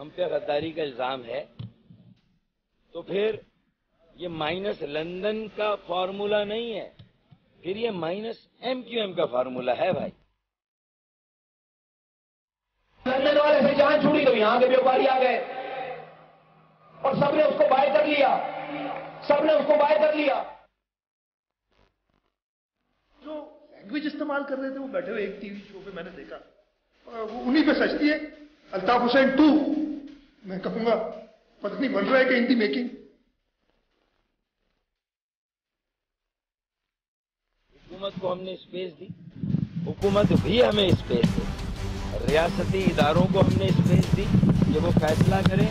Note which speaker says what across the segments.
Speaker 1: ہم پہ غداری کا الزام ہے تو پھر یہ مائنس لندن کا فارمولا نہیں ہے، پھر یہ مائنس MQM کا فارمولا ہے بھائی۔
Speaker 2: لندن والے سے جان چھوڑی تو یہاں کے بیوپاری آ گئے اور سب نے اس کو بائے کر لیا، سب نے اس کو بائے کر لیا۔
Speaker 3: جو لینگویج استعمال کر رہے تھے وہ بیٹھے ہوئے ایک ٹی وی شو پہ میں نے دیکھا، وہ انہی پہ سجتی ہے الطاف حسین 2، میں کہوں گا پتہ نہیں بن رہا ہے کہ ہندی میکنگ۔
Speaker 1: حکومت کو ہم نے اسپیس دی، حکومت بھی ہمیں اسپیس دے، ریاستی اداروں کو ہم نے اسپیس دی کہ وہ فیصلہ کریں،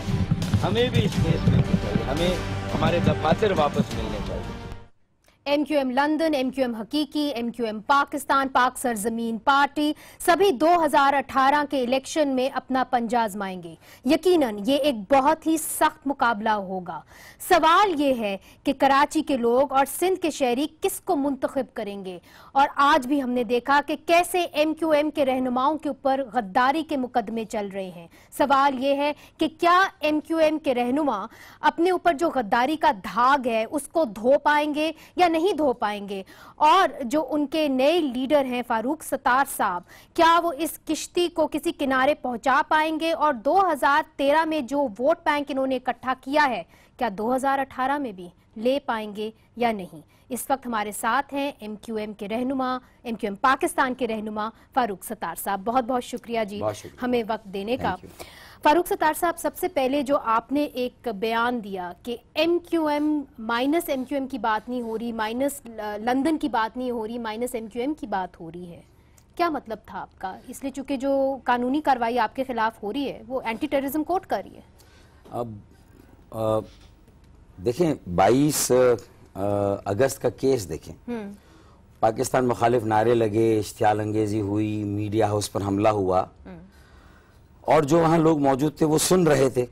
Speaker 1: ہمیں بھی اسپیس ملنی چاہیے، ہمیں ہمارے دفاتر واپس ملنے چاہیے۔
Speaker 4: MQM لندن، MQM حقیقی، MQM پاکستان، پاک سرزمین پارٹی سبھی 2018 کے الیکشن میں اپنا پنجہ آزمائیں گے۔ یقیناً یہ ایک بہت ہی سخت مقابلہ ہوگا۔ سوال یہ ہے کہ کراچی کے لوگ اور سندھ کے شہری کس کو منتخب کریں گے، اور آج بھی ہم نے دیکھا کہ کیسے MQM کے رہنماؤں کے اوپر غداری کے مقدمے چل رہے ہیں۔ سوال یہ ہے کہ کیا MQM کے رہنما اپنے اوپر جو غداری کا دھاگ ہے اس کو دھو پائیں گے یا نہیں دھو پائیں گے، اور جو ان کے نئے لیڈر ہیں فاروق ستار صاحب، کیا وہ اس کشتی کو کسی کنارے پہنچا پائیں گے، اور 2013 میں جو ووٹ بینک انہوں نے اکٹھا کیا ہے کیا 2018 میں بھی لے پائیں گے یا نہیں؟ اس وقت ہمارے ساتھ ہیں MQM کے رہنما، MQM پاکستان کے رہنما فاروق ستار صاحب۔ بہت بہت شکریہ جی ہمیں وقت دینے کا۔ فاروق ستار صاحب، سب سے پہلے جو آپ نے ایک بیان دیا کہ MQM مائنس MQM کی بات نہیں ہو رہی، مائنس لندن کی بات نہیں ہو رہی، مائنس MQM کی بات ہو رہی ہے، کیا مطلب تھا آپ کا؟ اس لیے چونکہ جو قانونی کارروائی آپ کے خلاف ہو رہی ہے وہ اینٹی ٹیررزم کوڈ کر رہی ہے۔
Speaker 5: اب دیکھیں 22 اگست کا کیس دیکھیں، پاکستان مخالف نعرے لگے، اشتعال انگیزی ہوئی، میڈیا ہاؤس پر حملہ ہوا، اور جو وہاں لوگ موجود تھے وہ سن رہے تھے،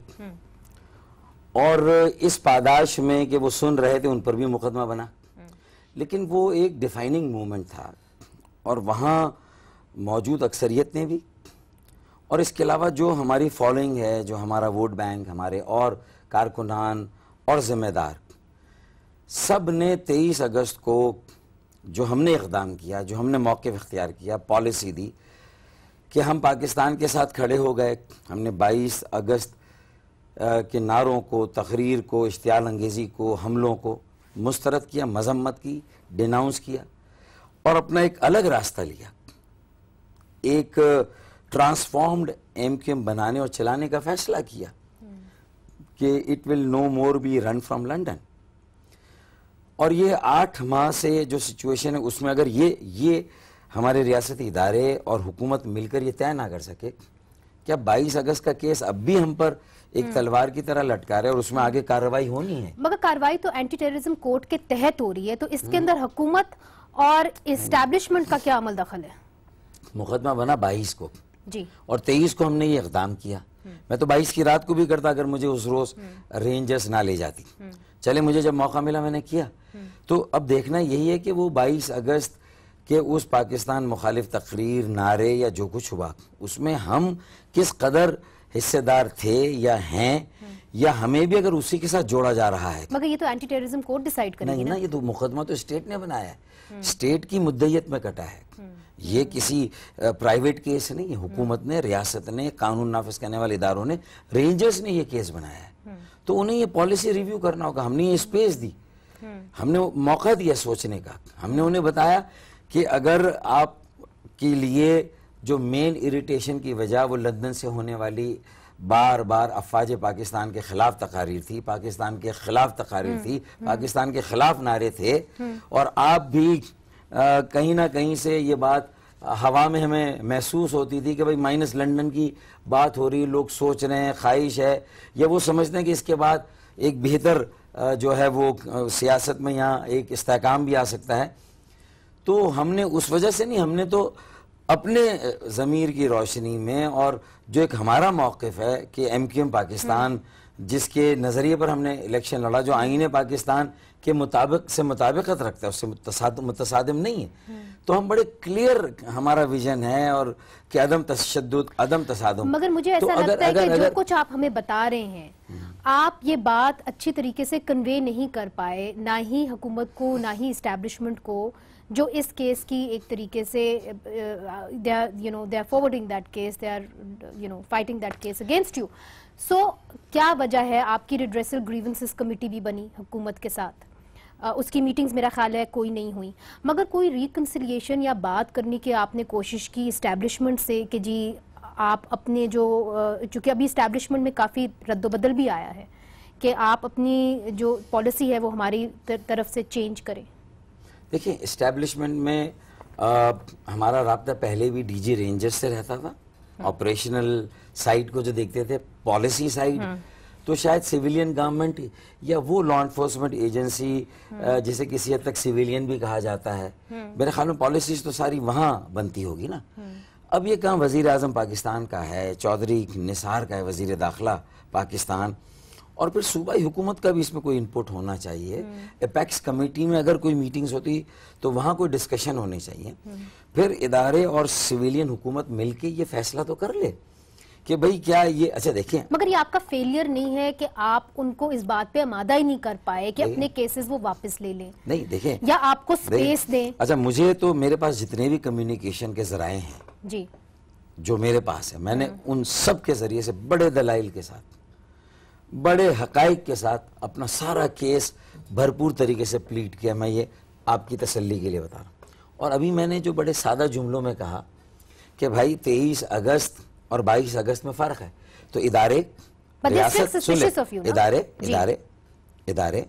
Speaker 5: اور اس پاداش میں کہ وہ سن رہے تھے ان پر بھی مقدمہ بنا، لیکن وہ ایک ڈیفائننگ مومنٹ تھا، اور وہاں موجود اکثریت نے بھی، اور اس کے علاوہ جو ہماری فالوئنگ ہے، جو ہمارا ووٹ بینک، ہمارے اور کارکنان اور ذمہ دار، سب نے 23 اگست کو جو ہم نے اقدام کیا، جو ہم نے موقف اختیار کیا، پالیسی دی کہ ہم پاکستان کے ساتھ کھڑے ہو گئے۔ ہم نے 22 اگست کے نعروں کو، تقریر کو، اشتعال انگیزی کو، حملوں کو مسترد کیا، مذمت کی، ڈیناؤنس کیا، اور اپنا ایک الگ راستہ لیا، ایک ٹرانسفارمڈ MQM بنانے اور چلانے کا فیصلہ کیا کہ it will no more be run from London. اور یہ 8 ماہ سے جو سچویشن ہے اس میں اگر یہ ہمارے ریاستی ادارے اور حکومت مل کر یہ طے نہ کر سکے، کیا 22 اگست کا کیس اب بھی ہم پر ایک تلوار کی طرح لٹکا رہے اور اس میں آگے کارروائی ہونی ہے؟
Speaker 4: مگر کارروائی تو اینٹی ٹیررزم کوڈ کے تحت ہو رہی ہے، تو اس کے اندر حکومت اور اسٹیبلشمنٹ کا کیا عمل دخل ہے؟
Speaker 5: مقدمہ بنا 22 کو
Speaker 4: جی،
Speaker 5: اور 23 کو ہم نے یہ اقدام کیا۔ میں تو 22 کی رات کو بھی کرتا اگر مجھے اس روز رینجرز نہ لے جاتی، چلے مجھے جب موقع ملا میں نے کیا۔ تو اب دیکھنا یہی ہے کہ وہ 22 اگست کہ اس پاکستان مخالف تقریر، نعرے یا جو کچھ ہوا، اس میں ہم کس قدر حصے دار تھے یا ہیں، یا ہمیں بھی اگر اسی کے ساتھ جوڑا جا رہا ہے۔
Speaker 4: مگر یہ تو اینٹی ٹیررزم کوڈ ڈیسائیڈ کرے گی
Speaker 5: نہیں نا، یہ تو مقدمہ تو اسٹیٹ نے بنایا ہے، اسٹیٹ کی مدعیت میں کٹا ہے، یہ کسی پرائیویٹ کیس نہیں، حکومت نے، ریاست نے، قانون نافذ کرنے والے اداروں نے، رینجرز نے یہ کیس بنایا ہے، تو انہیں یہ پالیسی ریویو کرنا ہوگا۔ ہم نے یہ اسپیس دی، ہم نے موقع دیا سوچنے کا، ہم نے انہیں بتایا کہ اگر آپ کے لیے جو مین اریٹیشن کی وجہ وہ لندن سے ہونے والی بار بار افواج پاکستان کے خلاف تقاریر تھی، پاکستان کے خلاف تقاریر تھی، پاکستان کے خلاف نعرے تھے، اور آپ بھی کہیں نہ کہیں سے یہ بات ہوا میں ہمیں محسوس ہوتی تھی کہ بھئی مائنس لندن کی بات ہو رہی، لوگ سوچ رہے ہیں، خواہش ہے، یا وہ سمجھتے ہیں کہ اس کے بعد ایک بہتر جو ہے وہ سیاست میں یہاں ایک استحکام بھی آ سکتا ہے۔ تو ہم نے اس وجہ سے نہیں، ہم نے تو اپنے ضمیر کی روشنی میں، اور جو ایک ہمارا موقف ہے کہ MQM پاکستان جس کے نظریے پر ہم نے الیکشن لڑا، جو آئین پاکستان کے مطابقت رکھتا ہے، اس سے متصادم نہیں ہے، تو ہم بڑے کلیئر ہمارا ویژن ہے، اور کہ عدم تشدد، عدم تصادم.
Speaker 4: مگر مجھے ایسا لگتا ہے کہ جو کچھ آپ ہمیں بتا رہے ہیں، آپ یہ بات اچھی طریقے سے کنوے نہیں کر پائے، نہ ہی حکومت کو نہ ہی اسٹیبلشمنٹ کو، جو اس کیس کی ایک طریقے سے they are forwarding that case, they are fighting that case against you. So کیا وجہ ہے؟ آپ کی ریڈریسل گریونسز کمیٹی بھی بنی حکومت کے ساتھ، اس کی میٹنگز میرا خیال ہے کوئی نہیں ہوئی، مگر کوئی ریکنسیلیشن یا بات کرنے کی آپ نے کوشش کی اسٹیبلشمنٹ سے کہ جی آپ اپنے جو، چونکہ ابھی اسٹیبلشمنٹ میں کافی رد و بدل بھی آیا ہے، کہ آپ اپنی جو پالیسی ہے وہ ہماری طرف سے چینج کریں؟
Speaker 5: دیکھیں، اسٹیبلشمنٹ میں ہمارا رابطہ پہلے بھی ڈی جی رینجرز سے رہتا تھا، آپریشنل سائٹ کو جو دیکھتے تھے، پالیسی سائٹ تو شاید سیویلین گورنمنٹ یا وہ لا انفورسمنٹ ایجنسی جسے کسی حد تک سیویلین بھی کہا جاتا ہے، میرے خیال میں پالیسیز تو ساری وہاں بنتی ہوگی نا. اب یہ کام وزیر اعظم پاکستان کا ہے، چودھری نثار کا ہے وزیر داخلہ پاکستان، اور پھر صوبائی حکومت کا بھی اس میں کوئی انپٹ ہونا چاہیے. اپیکس کمیٹی میں اگر کوئی میٹنگز ہوتی تو وہاں کوئی ڈسکشن ہونی چاہیے. پھر ادارے اور سویلین حکومت مل کے یہ فیصلہ تو کر لے کہ بھئی کیا یہ، اچھا دیکھیں،
Speaker 4: مگر یہ آپ کا فیلئر نہیں ہے کہ آپ ان کو اس بات پہ آمادہ ہی نہیں کر پائے کہ اپنے کیسز وہ واپس لے لیں؟
Speaker 5: نہیں دیکھیں،
Speaker 4: یا آپ کو سپیس دیں؟
Speaker 5: اچھا مجھے تو، میرے پاس جتنے بھی کمیونیکیشن کے ذرائع ہیں
Speaker 4: جی
Speaker 5: جو میرے پاس ہے، میں نے ان سب کے ذریعے سے بڑے دلائل کے ساتھ، بڑے حقائق کے ساتھ اپنا سارا کیس بھرپور طریقے سے پلیٹ کیا. میں یہ آپ کی تسلی کے لیے بتا رہا ہوں. اور ابھی میں نے جو بڑے سادہ جملوں میں کہا کہ بھائی 23 اگست اور 22 اگست میں فرق ہے، تو ادارے، ریاست، ادارے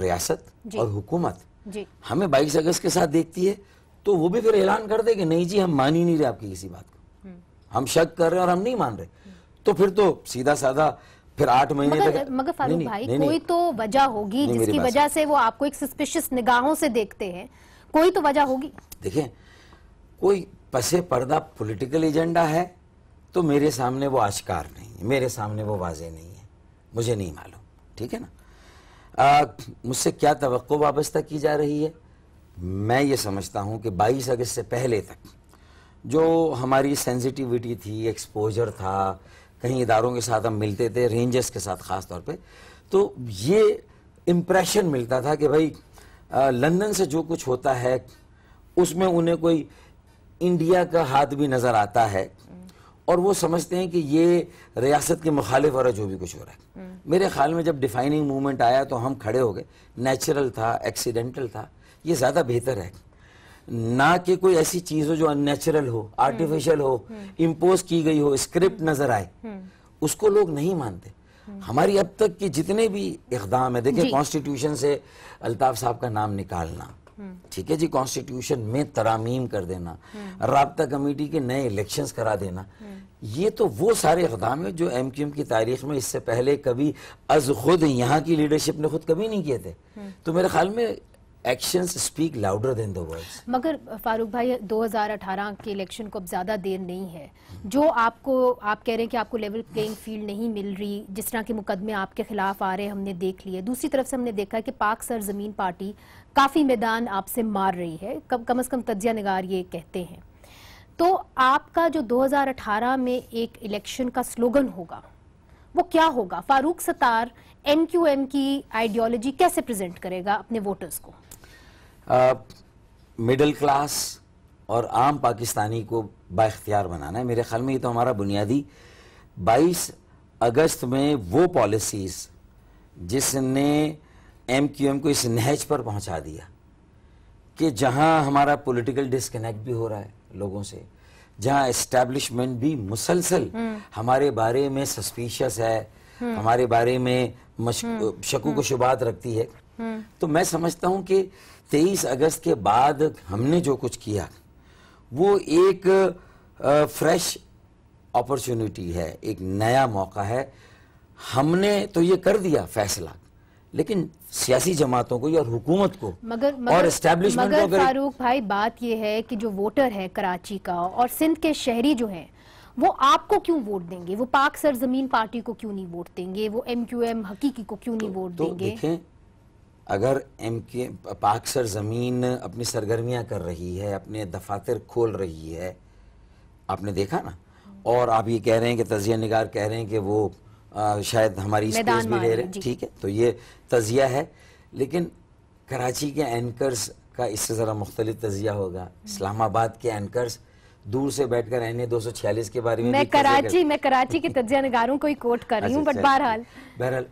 Speaker 5: ریاست اور حکومت ہمیں 22 اگست کے ساتھ دیکھتی ہے، تو وہ بھی پھر اعلان کر دے کہ نہیں جی ہم مان ہی نہیں رہے آپ کی کسی بات کو، ہم شک کر رہے ہیں اور ہم نہیں مان رہے، تو پھر تو سیدھا سادہ پھر 8 مہینے تک.
Speaker 4: مگر فاروق بھائی، کوئی تو وجہ ہوگی جس کی وجہ سے وہ آپ کو ایک سسپیشس نگاہوں سے دیکھتے ہیں، کوئی تو وجہ ہوگی.
Speaker 5: دیکھیں، کوئی پس پردہ پولیٹیکل ایجنڈا ہے تو میرے سامنے وہ آشکار نہیں ہے، میرے سامنے وہ واضح نہیں ہے، مجھے نہیں معلوم، ٹھیک ہے نا. مجھ سے کیا توقع وابستہ کی جا رہی ہے؟ میں یہ سمجھتا ہوں کہ 22 اگست سے پہلے تک جو ہماری سینسیٹیوٹی تھی، ایکسپوجر تھا، کہیں اداروں کے ساتھ ہم ملتے تھے، رینجرز کے ساتھ خاص طور پہ، تو یہ امپریشن ملتا تھا کہ بھائی لندن سے جو کچھ ہوتا ہے اس میں انہیں کوئی انڈیا کا ہاتھ بھی نظر آتا ہے، اور وہ سمجھتے ہیں کہ یہ ریاست کے مخالف ہو رہا ہے جو بھی کچھ ہو رہا ہے. میرے خیال میں جب ڈیفائننگ موومنٹ آیا تو ہم کھڑے ہو گئے، نیچرل تھا، ایکسیڈنٹل تھا، یہ زیادہ بہتر ہے، نہ کہ کوئی ایسی چیز ہو جو ان نیچرل ہو، آرٹیفیشل ہو، امپوز کی گئی ہو، اسکرپٹ نظر آئے، اس کو لوگ نہیں مانتے. ہماری اب تک کے جتنے بھی اقدام ہیں، دیکھیں کانسٹیٹیوشن سے الطاف صاحب کا نام نکالنا، ٹھیک ہے جی، کانسٹیٹیوشن میں ترامیم کر دینا، رابطہ کمیٹی کے نئے الیکشنز کرا دینا، یہ تو وہ سارے اقدام ہیں جو ایم کیو ایم کی تاریخ میں اس سے پہلے کبھی از خود یہاں کی لیڈرشپ نے خود کبھی نہیں کیے تھے. تو میرے خیال میں ایکشنز سپیک لاؤڈر دین دی ورڈز.
Speaker 4: مگر فاروق بھائی، 2018 کے الیکشن کو اب زیادہ دیر نہیں ہے، جو آپ کہہ رہے ہیں کہ آپ کو لیول پلینگ فیلڈ نہیں مل رہی، جس طرح کے مقدمے آپ کے خلاف آ رہے ہیں ہم نے دیکھ لیے، دوسری طرف سے ہم نے دیکھا ہے کہ پاک سرزمین پارٹی کافی میدان آپ سے مار رہی ہے، کم از کم تجزیہ نگار یہ کہتے ہیں. تو آپ کا جو 2018 میں ایک الیکشن کا سلوگن ہوگا وہ کیا ہوگا؟ Farooq Sattar M Q M کی آئیڈیالوجی کیسے پریزنٹ کرے گا اپنے ووٹرز کو؟
Speaker 5: مڈل کلاس اور عام پاکستانی کو با اختیار بنانا ہے. میرے خیال میں یہ تو ہمارا بنیادی 22 اگست میں وہ پالیسیز جس نے ایم کیو ایم کو اس نہج پر پہنچا دیا کہ جہاں ہمارا پولیٹیکل ڈسکنیکٹ بھی ہو رہا ہے لوگوں سے، جہاں اسٹیبلشمنٹ بھی مسلسل ہمارے بارے میں سسپیشس ہے، ہمارے بارے میں شکوک و شبہات رکھتی ہے، تو میں سمجھتا ہوں کہ 23 اگست کے بعد ہم نے جو کچھ کیا وہ ایک فریش اپرچونٹی ہے، ایک نیا موقع ہے. ہم نے تو یہ کر دیا فیصلہ، لیکن سیاسی جماعتوں کو اور حکومت کو اور اسٹیبلشمنٹ کو،
Speaker 4: مگر فاروق بھائی بات یہ ہے کہ جو ووٹر ہے کراچی کا اور سندھ کے شہری جو ہیں وہ آپ کو کیوں ووٹ دیں گے؟ وہ پاک سرزمین پارٹی کو کیوں نہیں ووٹ دیں گے؟ وہ ایم کیو ایم حقیقی کو کیوں نہیں ووٹ دیں گے؟
Speaker 5: دیکھیں، اگر پاک سرزمین اپنی سرگرمیاں کر رہی ہے، اپنے دفاتر کھول رہی ہے، آپ نے دیکھا نا، اور آپ یہ کہہ رہے ہیں کہ تجزیہ نگار کہہ رہے ہیں کہ وہ شاید ہماری اسپیس بھی لے رہے ہیں، ٹھیک ہے، تو یہ تجزیہ ہے، لیکن کراچی کے اینکرز کا اس سے ذرا مختلف تجزیہ ہوگا. اسلام آباد کے اینکرز دور سے بیٹھ کر این اے 246 کے بارے میں
Speaker 4: میں کراچی کے تجزیہ نگاروں کو ہی کوٹ کر رہی ہوں، بٹ
Speaker 5: بہرحال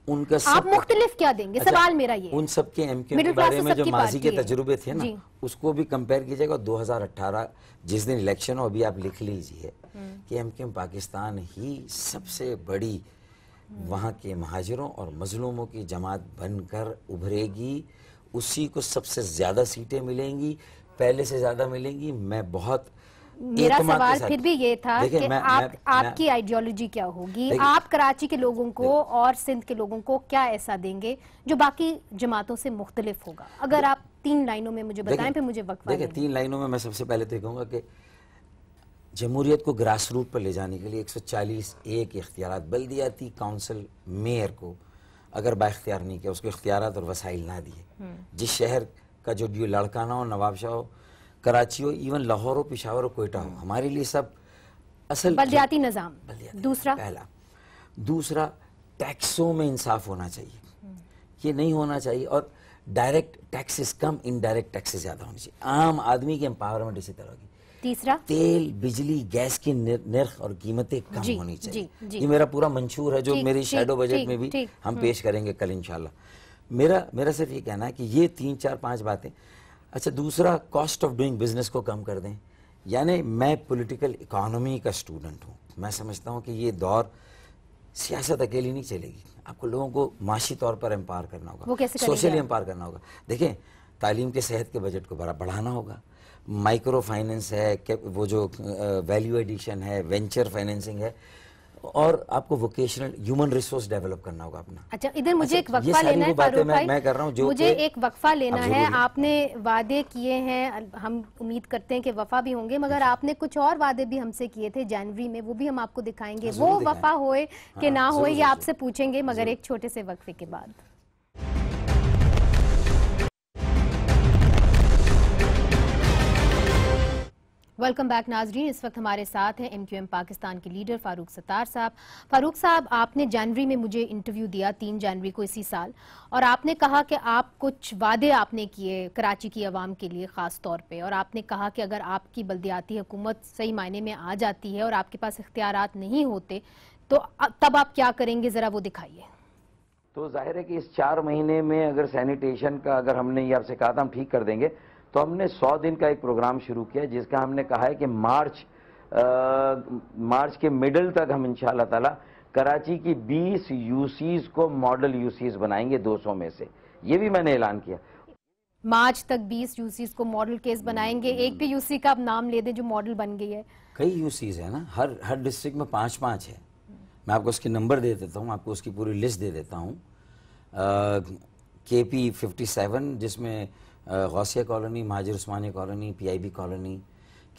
Speaker 5: ان کا
Speaker 4: آپ مختلف کیا دیں گے؟ سوال میرا یہ
Speaker 5: ان سب کے ایم کیو کے بارے میں جو ماضی کے تجربے تھے نا، اس کو بھی کمپیئر کیجئے گا. 2018 جس دن الیکشن ہو، ابھی آپ لکھ لیجئے کہ ایم کیو ایم پاکستان ہی سب سے بڑی وہاں کے مہاجروں اور مظلوموں کی جماعت بن کر ابھرے گی، اسی کو سب سے زیادہ سیٹیں ملیں گی، پہلے سے زیادہ ملیں گی. میں بہت
Speaker 4: میرا سوال پھر بھی یہ تھا کہ آپ کی آئیڈیالوجی کیا ہوگی؟ آپ کراچی کے لوگوں کو اور سندھ کے لوگوں کو کیا ایسا دیں گے جو باقی جماعتوں سے مختلف ہوگا؟ اگر آپ 3 لائنوں میں مجھے بتائیں، پھر مجھے وقفہ
Speaker 5: دیکھیں 3 لائنوں میں سب سے پہلے تو یہ کہوں گا کہ جمہوریت کو گراس روٹ پر لے جانے کے لیے 141 اختیارات بلدیاتی کونسل میئر کو اگر با اختیار نہیں کیا، اس کو اختیارات اور وسائل نہ دیے، جس شہر کا جو لڑکانہ ہو، نواب شاہ ہو، کراچی ہو، ایون لاہور ہو، پشاور ہو، کوئٹہ ہو، ہمارے لیے سب اصل
Speaker 4: بلدیاتی نظام.
Speaker 5: دوسرا ٹیکسوں میں انصاف ہونا چاہیے، یہ نہیں ہونا چاہیے، اور ڈائریکٹ ٹیکسز کم، انڈائریکٹ ٹیکسز زیادہ ہونے چاہیے. عام آدمی کی امپاورمنٹ اسی طرح ہوگی.
Speaker 4: تیسرا، تیل،
Speaker 5: بجلی، گیس کی نرخ اور قیمتیں کم ہونی چاہیے. یہ میرا پورا منشور ہے جو میری شیڈو بجٹ میں بھی ہم پیش کریں گے کل انشاءاللہ. میرا صرف یہ کہنا ہے کہ یہ 3 4 5 باتیں. اچھا، دوسرا کاسٹ آف ڈوئنگ بزنس کو کم کر دیں. یعنی میں پولیٹیکل اکانومی کا اسٹوڈنٹ ہوں، میں سمجھتا ہوں کہ یہ دور سیاست اکیلی نہیں چلے گی، آپ کو لوگوں کو معاشی طور پر امپاور کرنا ہوگا، سوشلی امپاور کرنا ہوگا. دیکھیں، تعلیم کے صحت کے بجٹ کو بڑھانا ہوگا، مائکرو فائننس ہے، وہ جو ویلیو ایڈیشن ہے، وینچر فائننسنگ ہے، اور آپ کو ووکیشنل ہیومن ریسورس ڈیولپ کرنا ہوگا اپنا.
Speaker 4: اچھا، ادھر مجھے ایک وقفہ لینا ہے فاروق بھائی،
Speaker 5: میں کر رہا ہوں،
Speaker 4: مجھے ایک وقفہ لینا ہے. آپ نے وعدے کیے ہیں، ہم امید کرتے ہیں کہ وفا بھی ہوں گے، مگر آپ نے کچھ اور وعدے بھی ہم سے کیے تھے جنوری میں، وہ بھی ہم آپ کو دکھائیں گے. وہ وفا ہوئے کہ نہ ہوئے یہ آپ سے پوچھیں گے، مگر ایک چھوٹے سے وقفے کے بعد. ویلکم بیک ناظرین. اس وقت ہمارے ساتھ ہیں ایم کیو ایم پاکستان کے لیڈر فاروق ستار صاحب. فاروق صاحب، آپ نے جنوری میں مجھے انٹرویو دیا، 3 جنوری کو اسی سال، اور آپ نے کہا کہ آپ کچھ وعدے آپ نے کیے کراچی کی عوام کے لیے خاص طور پہ، اور آپ نے کہا کہ اگر آپ کی بلدیاتی حکومت صحیح معنی میں آ جاتی ہے اور آپ کے پاس اختیارات نہیں ہوتے تو تب آپ کیا کریں گے، ذرا وہ دکھائیے.
Speaker 1: تو ظاہر ہے کہ اس 4 مہینے میں اگر سینیٹیشن کا اگر ہم نے یہ آپ سے کہا تھا ہم ٹھیک کر دیں گے، تو ہم نے 100 دن کا ایک پروگرام شروع کیا جس کا ہم نے کہا ہے کہ مارچ کے مڈل تک ہم انشاءاللہ تعالی کراچی کی 20 یوسیز کو ماڈل یوسیز بنائیں گے 200 میں سے. یہ بھی میں نے اعلان کیا.
Speaker 4: مارچ تک 20 یوسیز کو ماڈل کیس بنائیں گے. ایک بھی یوسی کا آپ نام لے دیں جو ماڈل بن گئی ہے.
Speaker 5: کئی یوسیز ہیں نا، ہر ڈسٹرکٹ میں 5 ہے. میں آپ کو اس کے نمبر دے دیتا ہوں، آپ کو اس کی پوری لسٹ دے دیتا ہوں. KP 57 جس میں غوثیہ کالونی، مہاجر عثمانیہ کالونی، PIB کالونی،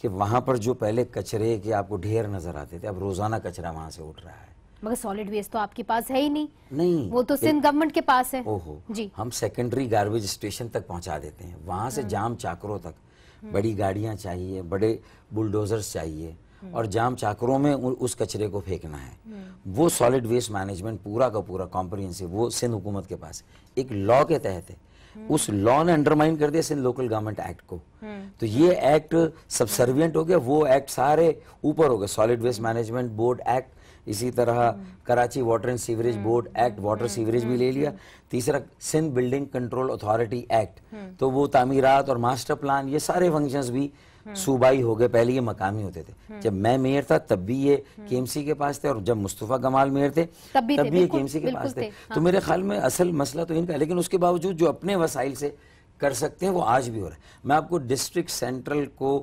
Speaker 5: کہ وہاں پر جو پہلے کچرے کے آپ کو ڈھیر نظر آتے تھے، اب روزانہ کچرا وہاں سے اٹھ رہا ہے.
Speaker 4: مگر سالڈ ویسٹ تو آپ کے پاس ہے ہی نہیں، وہ تو سندھ گورنمنٹ کے پاس ہے.
Speaker 5: جی، ہم سیکنڈری گاربیج اسٹیشن تک پہنچا دیتے ہیں، وہاں سے جام چاکروں تک بڑی گاڑیاں چاہیے، بڑے بلڈوزرز چاہیے، اور جام چاکروں میں اس کچرے کو پھینکنا ہے. وہ سالڈ ویسٹ مینجمنٹ پورا کا پورا کمپریہنسو وہ سندھ حکومت کے پاس ایک لا کے تحت ہے. اس لا نے انڈرمائن کر دیا سندھ لوکل گورنمنٹ ایکٹ کو، تو یہ ایکٹ سبسروینٹ ہو گیا، وہ ایکٹ سارے اوپر ہو گئے. Solid waste management board act, اسی طرح Karachi water and sewerage board act, water sewerage بھی لے لیا. تیسرا Sindh building control authority act, تو وہ تعمیرات اور ماسٹر پلان یہ سارے فنکشنز بھی صوبائی ہو گئے. پہلے یہ مقامی ہوتے تھے. جب میں میئر تھا تب بھی یہ KMC کے پاس تھے، اور جب مصطفیٰ کمال میئر تھے تب بھی یہ KMC کے پاس تھے. تو میرے خیال میں اصل مسئلہ تو ان کا ہے، لیکن اس کے باوجود جو اپنے وسائل سے کر سکتے ہیں وہ آج بھی ہو رہا ہے. میں آپ کو ڈسٹرکٹ سینٹرل کو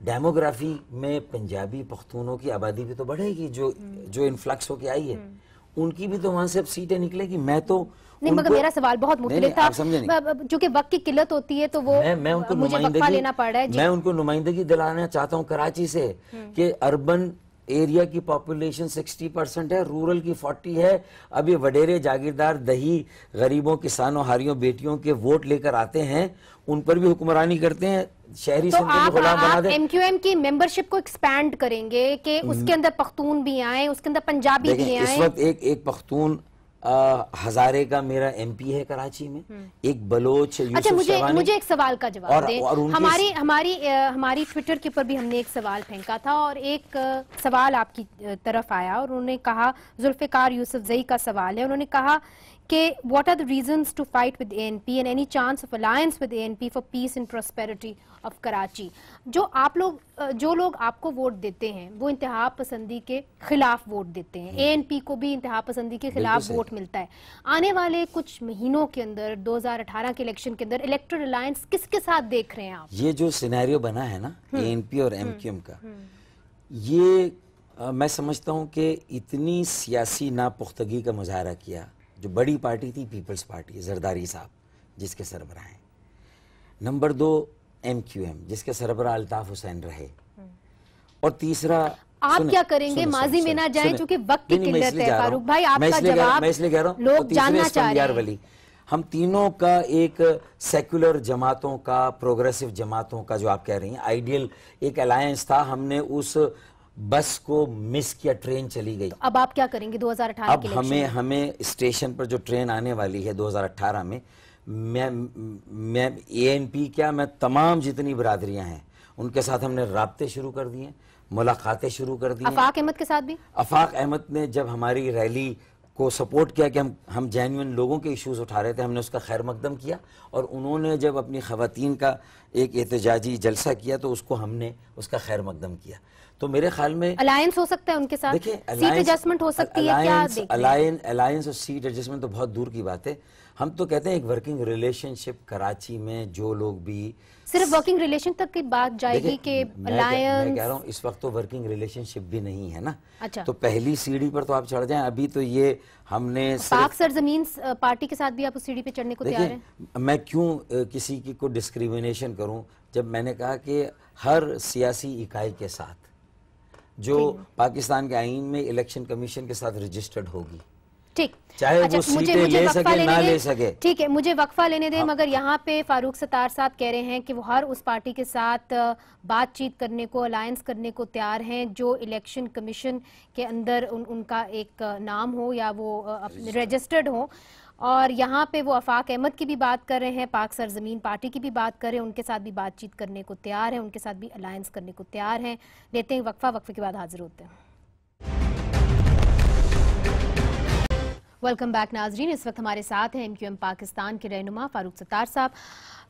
Speaker 5: ڈیموگرافی میں پنجابی پختونوں کی آبادی بھی تو بڑھے گی, جو انفلکس ہو کے آئی ہے ان کی بھی تو وہاں سے اب سیٹیں نکلے گی. میں تو
Speaker 4: نہیں, مگر میرا سوال بہت مختلف تھا, چونکہ وقت کی قلت ہوتی ہے تو وہ مجھے وقفہ لینا پڑ رہا ہے.
Speaker 5: میں ان کو نمائندگی دلانا چاہتا ہوں کراچی سے کہ اربن ایریا کی پاپولیشن 60% ہے, رورل کی 40 ہے. اب یہ وڈیرے جاگیردار دہی غریبوں کسانوں ہاریوں بیٹیوں کے ووٹ لے کر آتے ہیں, ان پر بھی حکمرانی کرتے ہیں, شہری سندھ کے بھی غلام بنا دیں.
Speaker 4: ایم کیو ایم کی ممبرشپ کو ایکسپینڈ کریں گے کہ اس کے اندر پختون بھی آئیں, اس کے اندر پنجابی بھی آئیں.
Speaker 5: اس وقت ایک پختون ہزارے کا میرا ایم پی ہے کراچی میں, ایک بلوچ یوسف شیوانی.
Speaker 4: مجھے ایک سوال کا جواب دیں. ہماری ٹویٹر کے اوپر بھی ہم نے ایک سوال پھینکا تھا اور ایک سوال آپ کی طرف آیا اور انہوں نے کہا, ذوالفقار یوسف زئی کا سوال ہے, انہوں نے کہا کہ what are the reasons to fight with ANP and any chance of alliance with ANP for peace and prosperity of Karachi. جو لوگ آپ کو ووٹ دیتے ہیں وہ انتہا پسندی کے خلاف ووٹ دیتے ہیں, ANP کو بھی انتہا پسندی کے خلاف ووٹ ملتا ہے. آنے والے کچھ مہینوں کے اندر 2018 کے الیکشن کے اندر الیکٹرل الائنس کس کے ساتھ دیکھ رہے ہیں آپ؟
Speaker 5: یہ جو سینیریو بنا ہے نا ANP اور MQM کا, یہ میں سمجھتا ہوں کہ اتنی سیاسی ناپختگی کا مظاہرہ کیا. جو بڑی پارٹی تھی پیپلز پارٹی, زرداری صاحب جس کے سربراہ ہیں. نمبر 2 MQM جس کے سربراہ الطاف حسین رہے. اور تیسرا
Speaker 4: آپ کیا کریں گے, ماضی میں نہ جائیں چونکہ وقت کی قلت ہے. فاروق بھائی آپ کا جواب
Speaker 5: میں اس لیے کہہ رہا ہوں,
Speaker 4: لوگ جاننا چاہ رہے ہیں.
Speaker 5: ہم تینوں کا ایک سیکولر جماعتوں کا, پروگریسو جماعتوں کا جو آپ کہہ رہی ہیں آئیڈیل ایک الائنس تھا. ہم نے اس بس کو مس کیا, ٹرین چلی گئی.
Speaker 4: اب آپ کیا کریں گے 2018
Speaker 5: اب ہمیں اسٹیشن پر جو ٹرین آنے والی ہے 2018 میں, میں ANP کیا میں تمام جتنی برادریاں ہیں ان کے ساتھ ہم نے رابطے شروع کر دیے, ملاقاتیں شروع کر دی.
Speaker 4: آفاق احمد کے ساتھ بھی,
Speaker 5: آفاق احمد نے جب ہماری ریلی کو سپورٹ کیا کہ ہم جینوئن لوگوں کے ایشوز اٹھا رہے تھے, ہم نے اس کا خیر مقدم کیا. اور انہوں نے جب اپنی خواتین کا ایک احتجاجی جلسہ کیا تو اس کو ہم نے اس کا خیر مقدم کیا. تو میرے خیال میں
Speaker 4: الائنس ہو سکتا ہے ان کے ساتھ, سیٹ ایڈجسٹمنٹ ہو سکتی ہے. کیا
Speaker 5: الائنس اور سیٹ ایڈجسٹمنٹ تو بہت دور کی بات ہے. ہم تو کہتے ہیں ایک ورکنگ ریلیشن شپ کراچی میں جو لوگ بھی
Speaker 4: صرف ورکنگ ریلیشن تک کی بات جائے گی کہ الائنس.
Speaker 5: میں کہہ رہا ہوں اس وقت تو ورکنگ ریلیشن شپ بھی نہیں ہے نا. تو پہلی سیڑھی پر تو آپ چڑھ جائیں. ابھی تو یہ ہم نے
Speaker 4: پاک سرزمین پارٹی کے ساتھ بھی آپ اس سیڑھی پہ چڑھنے کو تیار ہیں.
Speaker 5: میں کیوں کسی کی کو ڈسکریمنیشن کروں جب میں نے کہا کہ ہر سیاسی اکائی کے ساتھ جو پاکستان کے آئین میں الیکشن کمیشن کے ساتھ رجسٹرڈ ہوگی,
Speaker 4: ٹھیک,
Speaker 5: چاہے وہ سیٹیں لے سکے نہ لے سکے.
Speaker 4: ٹھیک ہے, مجھے وقفہ لینے دیں. مگر یہاں پہ فاروق ستار صاحب کہہ رہے ہیں کہ وہ ہر اس پارٹی کے ساتھ بات چیت کرنے کو, الائنس کرنے کو تیار ہیں جو الیکشن کمیشن کے اندر ان کا ایک نام ہو یا وہ رجسٹرڈ ہو. اور یہاں پہ وہ آفاق احمد کی بھی بات کر رہے ہیں, پاک سرزمین پارٹی کی بھی بات کر رہے ہیں, ان کے ساتھ بھی بات چیت کرنے کو تیار ہیں, ان کے ساتھ بھی الائنس کرنے کو تیار ہیں. لیتے ہیں وقفہ, وقفے کے بعد حاضر ہوتے ہیں. ویلکم بیک ناظرین, اس وقت ہمارے ساتھ ہیں MQM پاکستان کے رہنما فاروق ستار صاحب.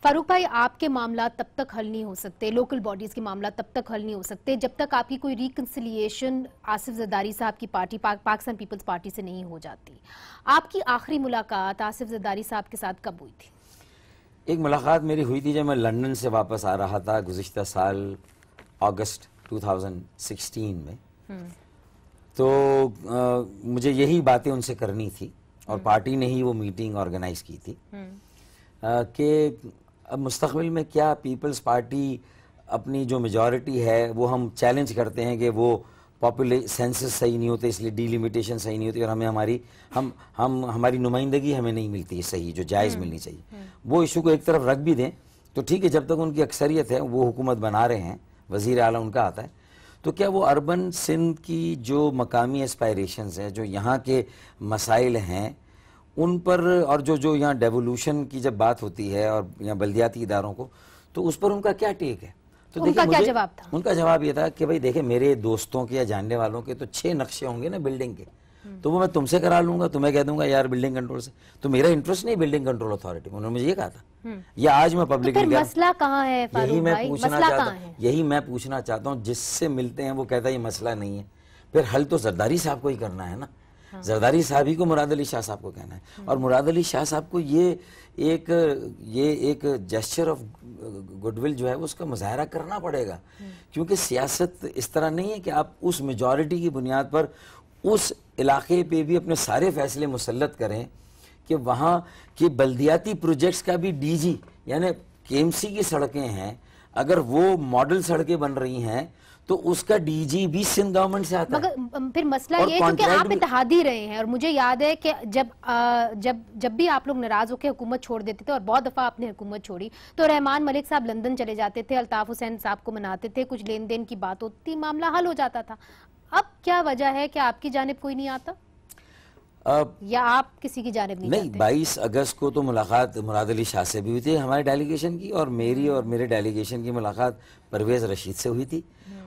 Speaker 4: فاروق بھائی, آپ کے معاملات تب تک حل نہیں ہو سکتے, لوکل باڈیز کے معاملات تب تک حل نہیں ہو سکتے جب تک آپ کی کوئی ریکنسیلیشن آصف زرداری صاحب کی پارٹی پاکستان پیپلز پارٹی سے نہیں ہو جاتی. آپ کی آخری ملاقات آصف زرداری صاحب کے ساتھ کب ہوئی تھی؟
Speaker 5: ایک ملاقات میری ہوئی تھی جب میں لندن سے واپس آ رہا تھا گزشتہ سال اگست 2016 میں. تو مجھے یہی باتیں ان سے کرنی تھی اور پارٹی نے ہی وہ میٹنگ آرگنائز کی تھی کہ اب مستقبل میں کیا پیپلز پارٹی اپنی جو میجورٹی ہے وہ ہم چیلنج کرتے ہیں کہ وہ سینسس صحیح نہیں ہوتے, اس لیے ڈیلیمیٹیشن صحیح نہیں ہوتی اور ہمیں ہماری نمائندگی ہمیں نہیں ملتی صحیح جو جائز ملنی چاہیے. وہ ایشو کو ایک طرف رکھ بھی دیں تو ٹھیک ہے, جب تک ان کی اکثریت ہے, وہ حکومت بنا رہے ہیں, وزیر اعلیٰ ان کا آتا ہے, تو کیا وہ اربن سندھ کی جو مقامی اسپائریشنز ہیں, جو یہاں کے مسائل ہیں ان پر, اور جو یہاں ڈیولوشن کی جب بات ہوتی ہے اور یہاں بلدیاتی اداروں کو, تو اس پر ان کا کیا ٹیک ہے؟ تو
Speaker 4: ان کا کیا جواب تھا؟
Speaker 5: ان کا جواب یہ تھا کہ بھائی دیکھیں, میرے دوستوں کے یا جاننے والوں کے تو 6 نقشے ہوں گے نا بلڈنگ کے, تو وہ میں تم سے کرا لوں گا, تمہیں کہہ دوں گا یار بلڈنگ کنٹرول سے, تو میرا انٹرسٹ نہیں بلڈنگ کنٹرول اتھارٹی میں. انہوں نے مجھے یہ کہا تھا. یا آج میں پبلکلی
Speaker 4: مسئلہ کہاں ہے فاروق بھائی, مسئلہ کہاں ہے؟
Speaker 5: یہی میں پوچھنا چاہتا ہوں. جس سے ملتے ہیں وہ کہتا ہے یہ مسئلہ نہیں ہے, پھر حل تو زرداری صاحب کو ہی کرنا ہے نا. زرداری صاحب ہی کو مراد علی شاہ صاحب کو کہنا ہے, اور مراد علی شاہ صاحب کو یہ ایک جیسچر آف گڈ ول جو ہے اس کا مظاہرہ کرنا پڑے گا کیونکہ سیاست اس طرح نہیں ہے کہ آپ اس میجورٹی کی بنیاد پر اس علاقے پہ بھی اپنے سارے فیصلے مسلط کریں کہ وہاں کی بلدیاتی پروجیکٹس کا بھی ڈی جی، یعنی کے ایم سی کی سڑکیں ہیں، اگر وہ ماڈل سڑکیں بن رہی ہیں تو اس کا ڈی جی بھی سندھ گورنمنٹ سے آتا ہے.
Speaker 4: مگر پھر مسئلہ یہ ہے کیونکہ آپ اتحادی رہے ہیں، اور مجھے یاد ہے کہ جب بھی آپ لوگ ناراض ہو کے حکومت چھوڑ دیتے تھے، اور بہت دفعہ آپ نے حکومت چھوڑی، تو رحمان ملک صاحب لندن چلے جاتے تھے، الطاف حسین صاحب کو مناتے تھے، کچھ لین دین کی بات ہوتی تھی، معاملہ حل ہو جاتا تھا. اب کیا وجہ ہے کہ آپ کی جانب کوئی نہیں آتا یا آپ کسی کی جانب نہیں
Speaker 5: نہیں؟ 22 اگست کو تو ملاقات مراد علی شاہ سے بھی ہوئی تھی ہمارے ڈیلیگیشن کی، اور میری اور میرے ڈیلیگیشن کی ملاقات پرویز رشید سے ہوئی تھی،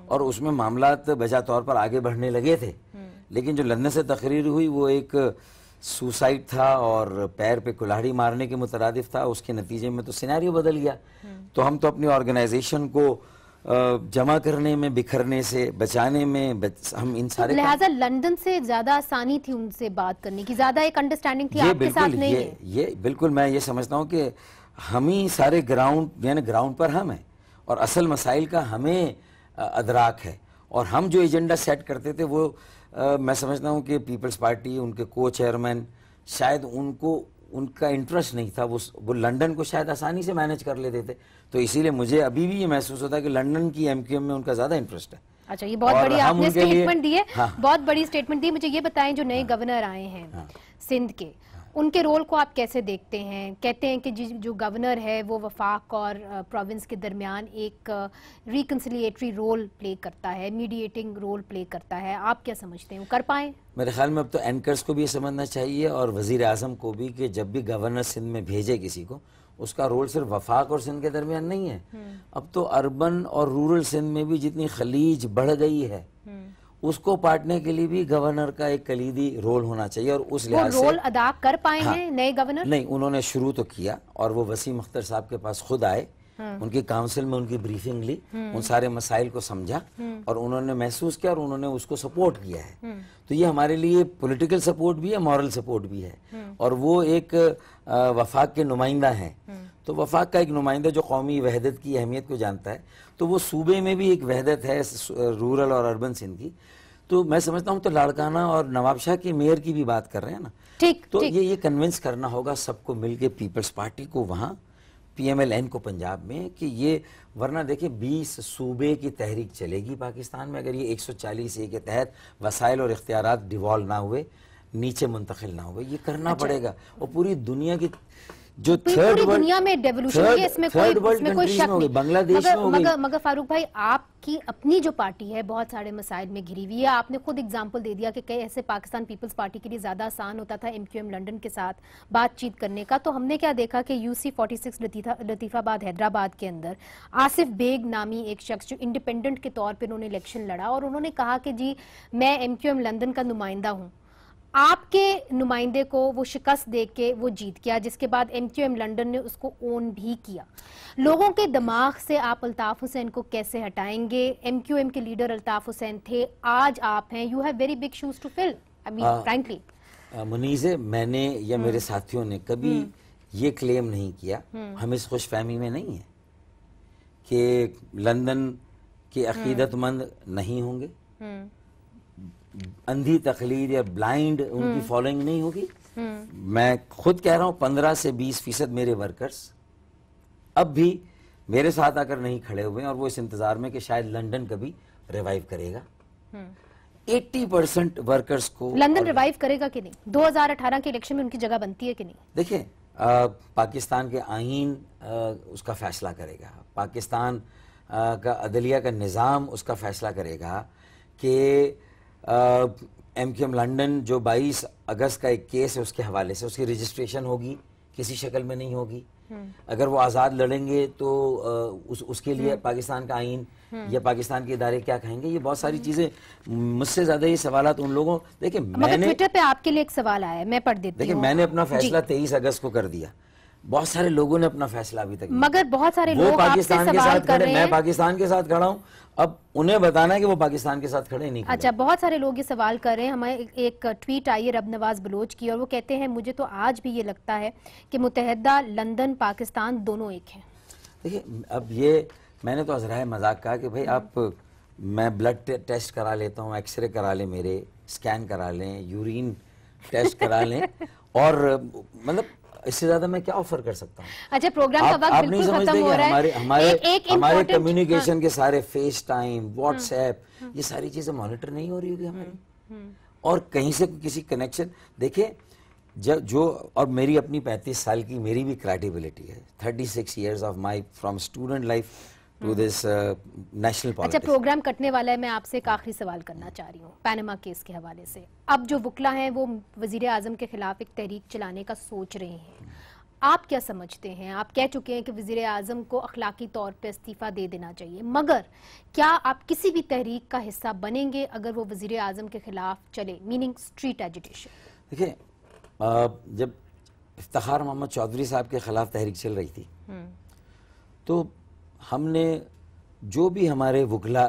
Speaker 5: اور اس میں معاملات بجا طور پر آگے بڑھنے لگے تھے. لیکن جو لندن سے تقریر ہوئی وہ ایک سوسائڈ تھا اور پیر پہ کلاڑی مارنے کے مترادف تھا، اس کے نتیجے میں تو سیناریو بدل گیا. تو ہم تو اپنی آرگنائزیشن کو جمع کرنے میں، بکھرنے سے بچانے میں ہم ان سارے
Speaker 4: لہٰذا لندن سے زیادہ آسانی تھی ان سے بات کرنے کی، زیادہ ایک انڈرسٹینڈنگ تھی، آپ کے ساتھ نہیں ہے.
Speaker 5: یہ بالکل میں یہ سمجھتا ہوں کہ ہم ہی سارے گراؤنڈ، یعنی گراؤنڈ پر ہم ہیں، اور اصل مسائل کا ہمیں ادراک ہے، اور ہم جو ایجنڈا سیٹ کرتے تھے وہ میں سمجھتا ہوں کہ پیپلز پارٹی، ان کے کو چیئرمین، شاید ان کا انٹرسٹ نہیں تھا، وہ لندن کو شاید آسانی سے مینج کر لیتے تھے. تو اسی لیے مجھے ابھی بھی یہ محسوس ہوتا ہے کہ لندن کی ایم کیو ایم میں ان کا زیادہ انٹرسٹ ہے.
Speaker 4: اچھا، یہ بہت بڑی آپ نے اسٹیٹمنٹ دی ہے، بہت بڑی اسٹیٹمنٹ دی. مجھے یہ بتائیں جو نئے گورنر آئے ہیں سندھ کے، ان کے رول کو آپ کیسے دیکھتے ہیں؟ کہتے ہیں کہ جو گورنر ہے وہ وفاق اور پروونس کے درمیان ایک ریکنسلیٹری رول پلے کرتا ہے، میڈیٹنگ رول پلے کرتا ہے. آپ کیا سمجھتے ہیں وہ کر پائیں؟ میرے
Speaker 5: خیال میں اب تو اینکرز کو بھی یہ سمجھنا چاہیے اور وزیر اعظم کو بھی کہ جب بھی گورنر سندھ میں بھیجے کسی کو، اس کا رول صرف وفاق اور سندھ کے درمیان نہیں ہے. اب تو اربن اور رورل سندھ میں بھی جتنی خلیج بڑھ گئی ہے اس کو پاٹنے کے لیے بھی گورنر کا ایک کلیدی رول ہونا چاہیے. اور اس لحاظ سے
Speaker 4: رول ادا کر پائے ہیں نئے گورنر؟
Speaker 5: نہیں، انہوں نے شروع تو کیا، اور وہ وسیم اختر صاحب کے پاس خود آئے، ان کی کاؤنسل میں ان کی بریفنگ لی، ان سارے مسائل کو سمجھا، اور انہوں نے محسوس کیا اور انہوں نے اس کو سپورٹ کیا ہے. تو یہ ہمارے لیے پولیٹیکل سپورٹ بھی ہے، مورل سپورٹ بھی ہے. اور وہ ایک وفاق کے نمائندہ ہیں، تو وفاق کا ایک نمائندہ جو قومی وحدت کی اہمیت کو جانتا ہے، تو وہ صوبے میں بھی ایک وحدت ہے رورل اور اربن سندھ کی. تو میں سمجھتا ہوں تو لاڑکانہ اور نواب شاہ کے میئر کی بھی بات کر رہے ہیں نا، تو یہ کنونس کرنا ہوگا سب کو مل کے، پیپلز پارٹی کو وہاں، پی ایم ایل این کو پنجاب میں، کہ یہ ورنہ دیکھیں 20 صوبے کی تحریک چلے گی پاکستان میں اگر یہ 140A کے تحت وسائل اور اختیارات ڈیوالو نہ ہوئے، نیچے منتقل نہ ہوئے. یہ کرنا پڑے گا. اور پوری دنیا کی جو تھرڈ
Speaker 4: دنیا میں ڈیولوشن ہے، اس میں کوئی شک نہیں.
Speaker 5: بنگلہ دیش میں ہو گئی.
Speaker 4: مگر فاروق بھائی، آپ کی اپنی جو پارٹی ہے بہت سارے مسائل میں گھری ہوئی ہے. آپ نے خود اگزامپل دے دیا کہ ایسے پاکستان پیپلز پارٹی کے لیے زیادہ آسان ہوتا تھا ایم کیو ایم لندن کے ساتھ بات چیت کرنے کا. تو ہم نے کیا دیکھا کہ UC 46 لطیف آباد حیدرآباد کے اندر آصف بیگ نامی ایک شخص جو انڈیپینڈنٹ کے طور پہ انہوں نے الیکشن لڑا، اور انہوں نے کہا کہ جی میں ایم کیو ایم لندن کا نمائندہ ہوں. آپ کے نمائندے کو وہ شکست دے کے وہ جیت گیا، جس کے بعد ایم کیو ایم لندن نے اس کو اون بھی کیا. لوگوں کے دماغ سے آپ الطاف حسین کو کیسے ہٹائیں گے؟ ایم کیو ایم کے لیڈر الطاف حسین تھے، آج آپ ہیں. You have very big shoes to fill. Frankly
Speaker 5: Munizae, میں نے یا میرے ساتھیوں نے کبھی یہ کلیم نہیں کیا، ہم اس خوش فہمی میں نہیں ہیں کہ لندن کے عقیدت مند نہیں ہوں گے، اندھی تقلید یا بلائنڈ ان کی فالوئنگ نہیں ہوگی. میں خود کہہ رہا ہوں 15 سے 20% میرے ورکرز اب بھی میرے ساتھ آ کر نہیں کھڑے ہوئے ہیں، اور وہ اس انتظار میں کہ شاید لندن کبھی ریوائیو کرے گا. 80% ورکرز کو
Speaker 4: لندن ریوائیو کرے گا کہ نہیں؟ 2018 کے الیکشن میں ان کی جگہ بنتی ہے کہ نہیں؟
Speaker 5: دیکھیں، پاکستان کے آئین اس کا فیصلہ کرے گا، پاکستان کا عدلیہ کا نظام اس کا فیصلہ کرے گا کہ ایم کیو ایم لندن جو 22 اگست کا ایک کیس ہے اس کے حوالے سے اس کی رجسٹریشن ہوگی، کسی شکل میں نہیں ہوگی. اگر وہ آزاد لڑیں گے تو اس کے لیے پاکستان کا آئین یا پاکستان کے ادارے کیا کہیں گے؟ یہ بہت ساری چیزیں، مجھ سے زیادہ یہ سوالات ان لوگوں. دیکھیں میں نے
Speaker 4: ٹویٹر پہ آپ کے لیے ایک سوال آیا ہے، میں پڑھ دیتی ہوں.
Speaker 5: دیکھیں میں نے اپنا فیصلہ 23 اگست کو کر دیا، بہت سارے لوگوں نے اپنا فیصلہ ابھی تک،
Speaker 4: مگر بہت سارے لوگ
Speaker 5: پاکستان کے ساتھ کھڑے، میں پاکستان کے ساتھ کھڑا ہوں، اب انہیں بتانا ہے کہ وہ پاکستان کے ساتھ کھڑے نہیں کھڑے.
Speaker 4: اچھا، بہت سارے لوگ یہ سوال کر رہے ہیں. ہمیں ایک ٹویٹ آئی ہے رب نواز بلوچ کی، اور وہ کہتے ہیں مجھے تو آج بھی یہ لگتا ہے کہ متحدہ لندن پاکستان دونوں ایک ہیں.
Speaker 5: دیکھیں اب یہ میں نے تو ازرائے مذاق کہا کہ بھائی آپ میں بلڈ ٹیسٹ کرا لیتا ہوں, ایکس رے کرا لیں, میرے اسکین کرا لیں, یورین ٹیسٹ کرا لیں, اور مطلب اس سے زیادہ میں کیا آفر کر سکتا ہوں.
Speaker 4: اچھا پروگرام کا وقت بالکل ختم ہو رہا ہے.
Speaker 5: ہمارے کمیونیکیشن کے سارے فیس ٹائم, واٹس ایپ, یہ ساری چیزیں مانیٹر نہیں ہو رہی ہوگی ہماری, اور کہیں سے کسی کنیکشن. دیکھیں جو اور میری اپنی 35 سال کی میری بھی کریڈیبلٹی ہے, 36 years of my from student life to this national politics.
Speaker 4: اچھا پروگرام کٹنے والا ہے, میں آپ سے ایک آخری سوال کرنا چاہ رہی ہوں پینما کیس کے حوالے سے. اب جو وکلا ہیں وہ وزیر اعظم کے خلاف ایک تحریک چلانے کا سوچ رہے ہیں, آپ کیا سمجھتے ہیں؟ آپ کہہ چکے ہیں کہ وزیر اعظم کو اخلاقی طور پہ استعفیٰ دے دینا چاہیے, مگر کیا آپ کسی بھی تحریک کا حصہ بنیں گے اگر وہ وزیر اعظم کے خلاف چلے, میننگ اسٹریٹ ایجیٹیشن؟
Speaker 5: دیکھیں جب افتخار محمد چودھری صاحب کے خلاف تحریک چل رہی تھی تو ہم نے جو بھی ہمارے وکلا